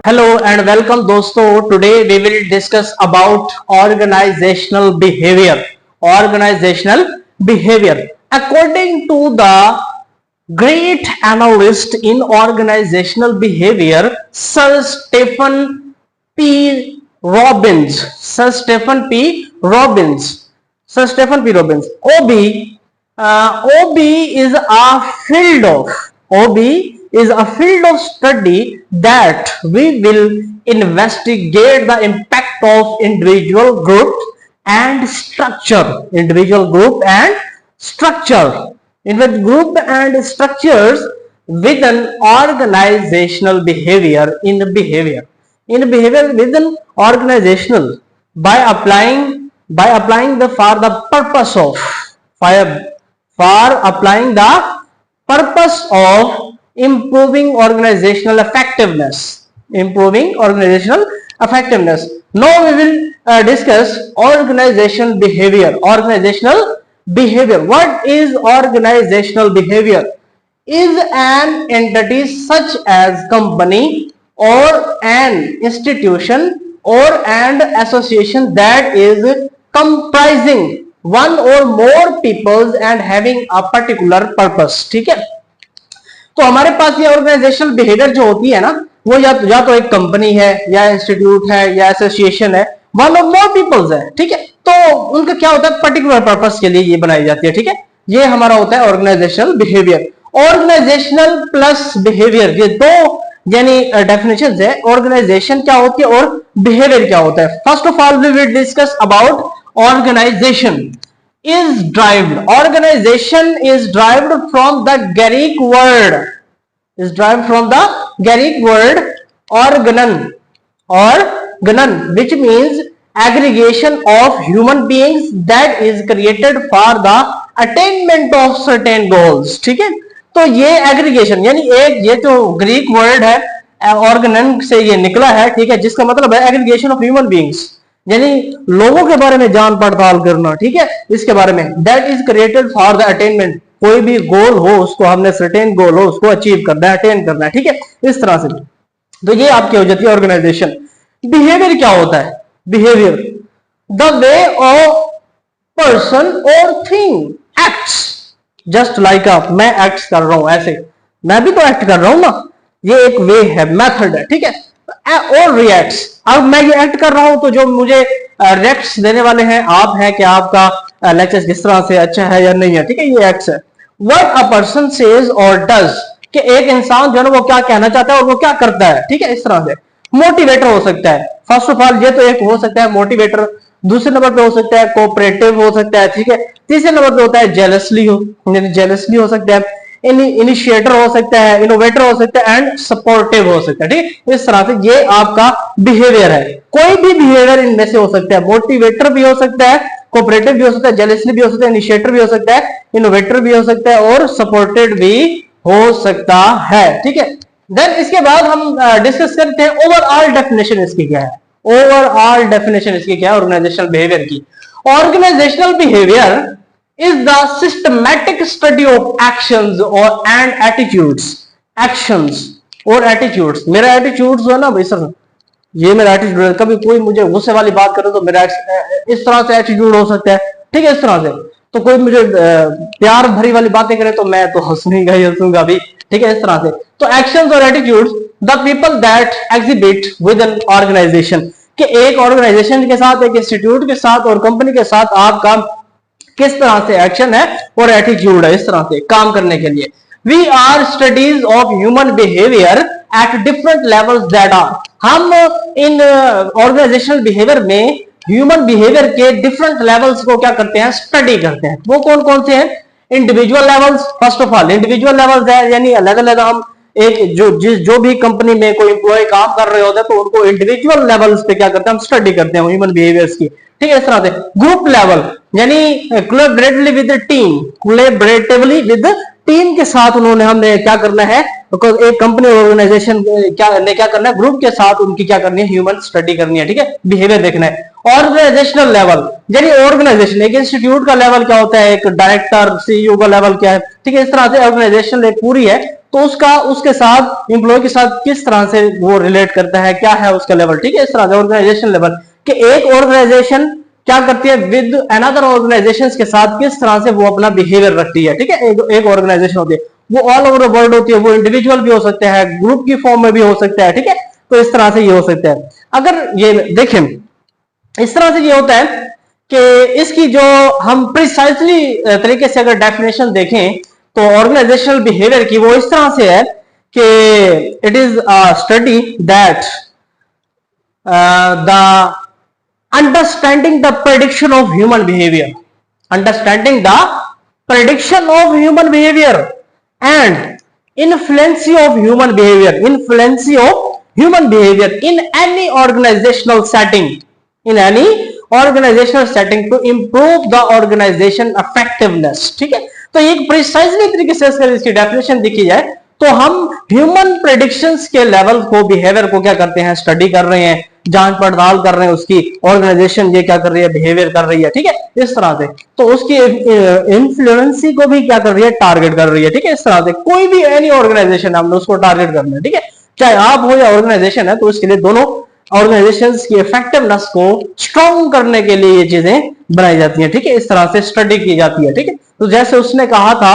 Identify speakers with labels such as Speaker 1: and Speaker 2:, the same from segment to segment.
Speaker 1: Hello and welcome दोस्तों. Today we will discuss about organizational behavior. Organizational behavior. According to the great analyst in organizational behavior, Sir Stephen P. Robbins. Sir Stephen P. Robbins. Sir Stephen P. Robbins. OB is a field of OB is a field of study that we will investigate the impact of individual group and structure. Individual group and structure. In fact, group and structures with an organizational behavior in behavior within organizational by applying the for the purpose of applying the purpose of improving organizational effectiveness. Now we will discuss organizational behavior. What is organizational behavior? Is an entity such as company or an institution or an association that is comprising one or more peoples and having a particular purpose. ठीक है, तो हमारे पास ये organisational behaviour जो होती है ना, वो या तो एक कंपनी है या इंस्टीट्यूट है या एसोसिएशन है, वन और मोर पीपल्स है. ठीक है, तो उनका क्या होता है, पर्टिकुलर पर्पस के लिए ये बनाई जाती है. ठीक है, ये हमारा होता है organisational behaviour. Organisational plus behaviour, ये दो यानी डेफिनेशंस है. ऑर्गेनाइजेशन क्या होती है और बिहेवियर क्या होता है. First of all we will discuss about organization is derived from the Greek word organon, which means aggregation of human beings that is created for the attainment of certain goals. ठीक है, तो ये aggregation यानी एक ये जो Greek word है Organon से ये निकला है. ठीक है, जिसका मतलब है एग्रीगेशन ऑफ ह्यूमन बीइंग्स, यानी लोगों के बारे में जान पड़ताल करना. ठीक है, इसके बारे में that is created for the attainment, कोई भी गोल हो उसको हमने सर्टेन गोल हो उसको अचीव करना है, अटेन करना है. ठीक है, इस तरह से. तो ये आपकी हो जाती है ऑर्गेनाइजेशन. बिहेवियर क्या होता है? Behaviour the way of person और थिंग एक्ट्स जस्ट लाइक आप. मैं एक्ट कर रहा हूं ऐसे, मैं भी तो एक्ट कर रहा हूं ना, ये एक वे है, मेथड है. ठीक है, और रिएक्ट्स. अब मैं ये एक्ट कर रहा हूं तो जो मुझे रिएक्ट्स देने वाले हैं आप हैं कि आपका लेक्चर किस तरह से अच्छा है या नहीं है. ठीक है, ये एक्ट्स है. व्हाट अ पर्सन सेज और डज, कि एक इंसान जो है वो क्या कहना चाहता है और वो क्या करता है. ठीक है, इस तरह से. मोटिवेटर हो सकता है. फर्स्ट ऑफ ऑल ये तो एक हो सकता है मोटिवेटर. दूसरे नंबर पे हो सकता है कोऑपरेटिव हो सकता है. ठीक है, तीसरे नंबर पे होता है जेलसली हो सकता है, इनिशिएटर हो सकता है, इनोवेटर हो सकता है एंड सपोर्टिव हो सकता है. ठीक, इस तरह से ये आपका बिहेवियर है. कोई भी बिहेवियर इनमें से हो सकता है. मोटिवेटर भी हो सकता है, कोऑपरेटिव भी हो सकता है, जेलसली भी हो सकता है, इनिशिएटर भी हो सकता है, इनोवेटर भी हो सकता है और सपोर्टेड भी हो सकता है. ठीक है, देन इसके बाद हम डिस्कस करते हैं ओवरऑल डेफिनेशन इसकी क्या है. ऑर्गेनाइजेशनल बिहेवियर की. Organisational behaviour is the systematic study of actions and attitudes. मेरा एटीट्यूड जो है ना भाई सर, ये मेरा एटीट्यूड है. कभी कोई मुझे गुस्से वाली बात करे तो मेरा इस तरह से एटीट्यूड हो सकता है. ठीक है, इस तरह से. तो कोई मुझे प्यार भरी वाली बातें करे तो मैं तो हंसूंगा भी. ठीक है, इस तरह से. तो एक्शंस और attitudes the people that exhibit with an organisation, कि एक ऑर्गेनाइजेशन के साथ, एक इंस्टीट्यूट के साथ और कंपनी के साथ आपका किस तरह से एक्शन है और एटीट्यूड है, इस तरह से काम करने के लिए. We are studies of human behaviour at different levels that are. हम इन ऑर्गेनाइजेशनल बिहेवियर में ह्यूमन बिहेवियर के डिफरेंट लेवल्स को क्या करते हैं, स्टडी करते हैं. वो कौन कौन से हैं? Individual levels. First of all individual levels है, यानी अलग अलग हम एक जो भी कंपनी में कोई एम्प्लॉय काम कर रहे होते हैं तो उनको इंडिविजुअल लेवल्स पे क्या करते हैं, हम स्टडी करते हैं ह्यूमन बिहेवियर्स की. ठीक है, इस तरह से. ग्रुप लेवल यानी कोलैबोरेटिवली विद टीम के साथ हमने क्या करना है, एक कंपनी ऑर्गेनाइजेशन क्या करना है, ग्रुप के साथ उनकी क्या करनी है, ह्यूमन स्टडी करनी है. ठीक है, बिहेवियर देखना है. ऑर्गेनाइजेशनल लेवल, यानी ऑर्गेनाइजेशन एक इंस्टीट्यूट का लेवल क्या होता है, एक डायरेक्टर सीईओ का लेवल क्या है, ठीक है। इस तरह से ऑर्गेनाइजेशन एक पूरी है तो उसका उसके साथ एम्प्लॉय के साथ किस तरह से वो रिलेट करता है, क्या है उसका लेवल, ठीक है। इस तरह से ऑर्गेनाइजेशन लेवल कि एक ऑर्गेनाइजेशन क्या करती है विद अनदर ऑर्गेनाइजेशन के साथ किस तरह से वो अपना बिहेवियर रखती है, ठीक है। एक ऑर्गेनाइजेशन होती है वो ऑल ओवर द वर्ल्ड होती है, वो इंडिविजुअल भी हो सकते हैं, ग्रुप की फॉर्म में भी हो सकता है, ठीक है। तो इस तरह से ये हो सकता है। अगर ये देखें इस तरह से ये होता है कि इसकी जो हम प्रिसाइजली तरीके से अगर डेफिनेशन देखें तो ऑर्गेनाइजेशनल बिहेवियर की वो इस तरह से है कि it is a study that the understanding the prediction of human behavior, understanding the prediction of human behavior and influence of human behavior, influence of human behavior in any organizational setting, in any organizational setting to improve the organization effectiveness, ठीक है। तो एक precisely तरीके से अगर इसकी definition देखी जाए तो हम ह्यूमन प्रेडिक्शंस के लेवल को, बिहेवियर को क्या करते हैं, स्टडी कर रहे हैं, जांच पड़ताल कर रहे हैं उसकी, ऑर्गेनाइजेशन ये क्या कर रही है, बिहेवियर कर रही है, ठीक है। इस तरह से तो उसकी इन्फ्लुएंसी को भी क्या कर रही है, टारगेट कर रही है, ठीक है। इस तरह से कोई भी एनी ऑर्गेनाइजेशन हमने उसको टारगेट करना है, ठीक है, चाहे आप हो या ऑर्गेनाइजेशन है, तो इसके लिए दोनों ऑर्गेनाइजेशंस की इफेक्टिवनेस को स्ट्रॉन्ग करने के लिए ये चीजें बनाई जाती हैं, ठीक है। इस तरह से स्टडी की जाती है, ठीक है। तो जैसे उसने कहा था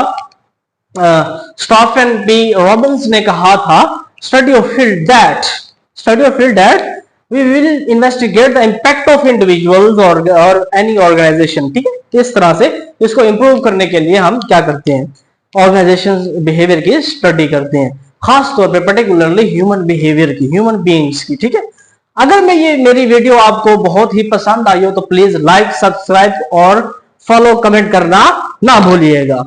Speaker 1: स्टॉफन बी रॉबिन्स ने कहा था study of field that we will investigate the impact of individuals और एनी ऑर्गेनाइजेशन, ठीक है। इस तरह से इसको इंप्रूव करने के लिए हम क्या करते हैं, ऑर्गेनाइजेशन बिहेवियर की स्टडी करते हैं, खास तौर पे पर्टिकुलरली ह्यूमन बिहेवियर की, ह्यूमन बीइंग्स की, ठीक है। अगर मैं ये मेरी वीडियो आपको बहुत ही पसंद आई हो तो प्लीज लाइक, सब्सक्राइब और फॉलो, कमेंट करना ना भूलिएगा।